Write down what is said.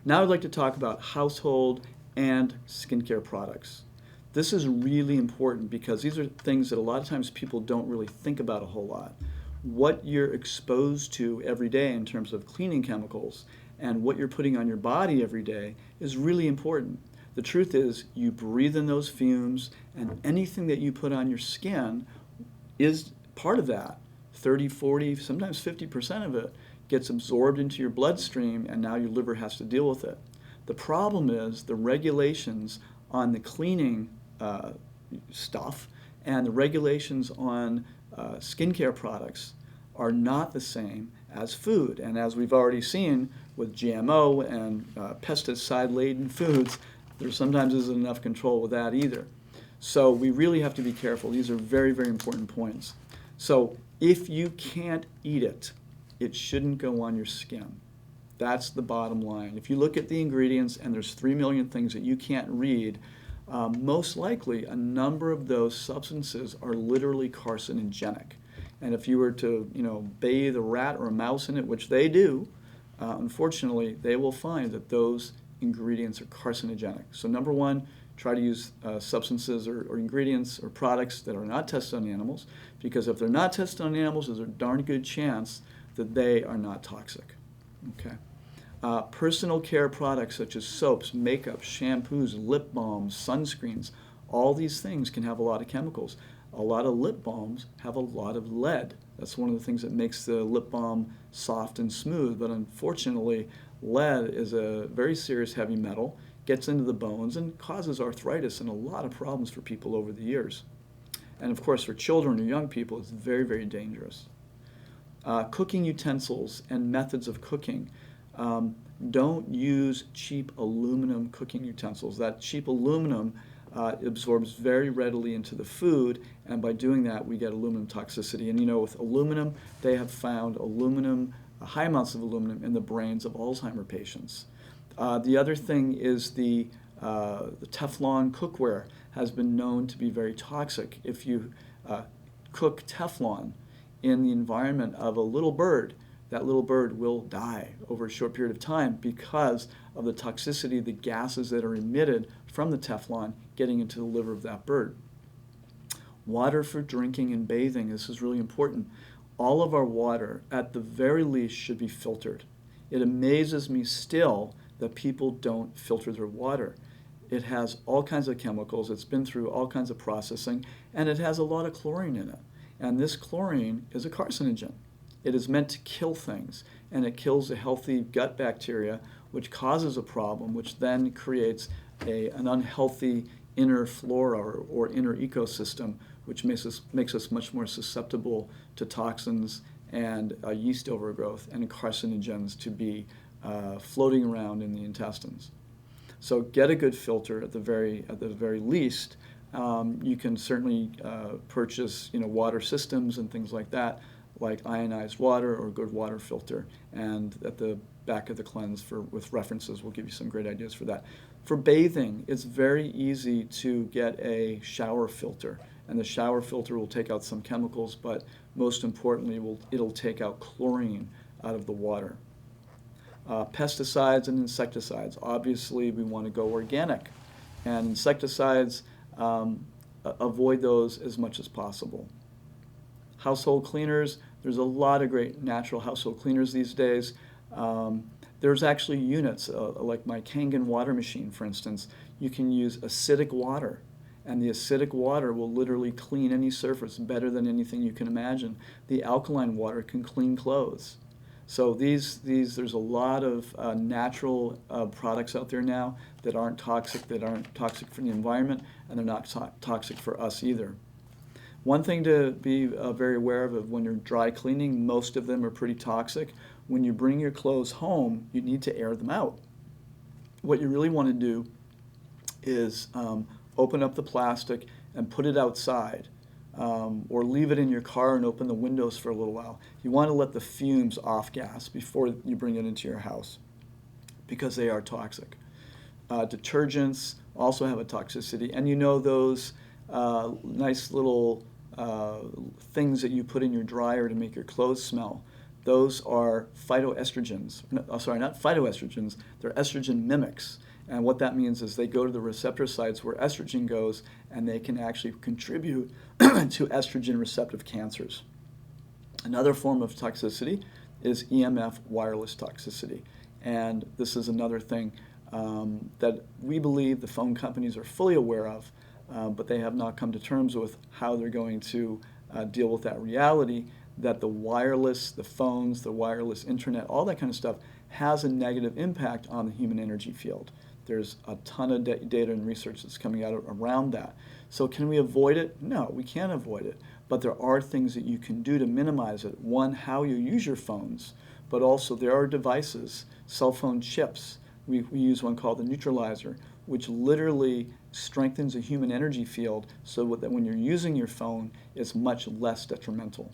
Now I'd like to talk about household and skincare products. This is really important because these are things that a lot of times people don't really think about a whole lot. What you're exposed to every day in terms of cleaning chemicals and what you're putting on your body every day is really important. The truth is, you breathe in those fumes, and anything that you put on your skin is part of that. 30, 40, sometimes 50% of it gets absorbed into your bloodstream, and now your liver has to deal with it. The problem is the regulations on the cleaning stuff and the regulations on skincare products are not the same as food. And as we've already seen with GMO and pesticide-laden foods, there sometimes isn't enough control with that either. So we really have to be careful. These are very, very important points. So if you can't eat it, it shouldn't go on your skin. That's the bottom line. If you look at the ingredients and there's 3 million things that you can't read, most likely a number of those substances are literally carcinogenic. And if you were to, bathe a rat or a mouse in it, which they do, unfortunately, they will find that those ingredients are carcinogenic. So number one, try to use substances or ingredients or products that are not tested on animals, because if they're not tested on animals, there's a darn good chance that they are not toxic. Okay. Personal care products such as soaps, makeup, shampoos, lip balms, sunscreens, all these things can have a lot of chemicals. A lot of lip balms have a lot of lead. That's one of the things that makes the lip balm soft and smooth, but unfortunately, lead is a very serious heavy metal, gets into the bones, and causes arthritis and a lot of problems for people over the years. And of course, for children or young people, it's very, very dangerous. Cooking utensils and methods of cooking. Don't use cheap aluminum cooking utensils. That cheap aluminum absorbs very readily into the food, and by doing that, we get aluminum toxicity. And with aluminum, they have found high amounts of aluminum in the brains of Alzheimer patients. The other thing is the Teflon cookware has been known to be very toxic. If you cook Teflon in the environment of a little bird, that little bird will die over a short period of time because of the toxicity, the gases that are emitted from the Teflon getting into the liver of that bird. Water for drinking and bathing, this is really important. All of our water, at the very least, should be filtered. It amazes me still that people don't filter their water. It has all kinds of chemicals, it's been through all kinds of processing, and it has a lot of chlorine in it. And this chlorine is a carcinogen. It is meant to kill things, and it kills the healthy gut bacteria, which causes a problem, which then creates an unhealthy inner flora or inner ecosystem, which makes us much more susceptible to toxins and yeast overgrowth and carcinogens to be floating around in the intestines. So get a good filter at the very least. You can certainly purchase water systems and things like that, like ionized water or a good water filter. And at the back of the cleanse with references, we'll give you some great ideas for that. For bathing, it's very easy to get a shower filter. And the shower filter will take out some chemicals, but most importantly, it'll take out chlorine out of the water. Pesticides and insecticides. Obviously, we want to go organic. And insecticides, avoid those as much as possible. Household cleaners, there's a lot of great natural household cleaners these days. There's actually units, like my Kangen water machine, for instance. You can use acidic water, and the acidic water will literally clean any surface better than anything you can imagine. The alkaline water can clean clothes. So there's a lot of natural products out there now that aren't toxic for the environment, and they're not toxic for us either. One thing to be very aware of when you're dry cleaning, most of them are pretty toxic. When you bring your clothes home, you need to air them out. What you really want to do is open up the plastic and put it outside, or leave it in your car and open the windows for a little while. You want to let the fumes off gas before you bring it into your house, because they are toxic. Detergents also have a toxicity, and those nice little things that you put in your dryer to make your clothes smell. Those are phytoestrogens. No, sorry, not phytoestrogens. They're estrogen mimics. And what that means is they go to the receptor sites where estrogen goes, and they can actually contribute to estrogen receptive cancers. Another form of toxicity is EMF wireless toxicity. And this is another thing that we believe the phone companies are fully aware of, but they have not come to terms with how they're going to deal with that reality that the wireless, the phones, the wireless internet, all that kind of stuff has a negative impact on the human energy field. There's a ton of data and research that's coming out around that. So can we avoid it? No, we can't avoid it. But there are things that you can do to minimize it. One, how you use your phones, but also there are devices, cell phone chips. We use one called the neutralizer, which literally strengthens the human energy field so that when you're using your phone, it's much less detrimental.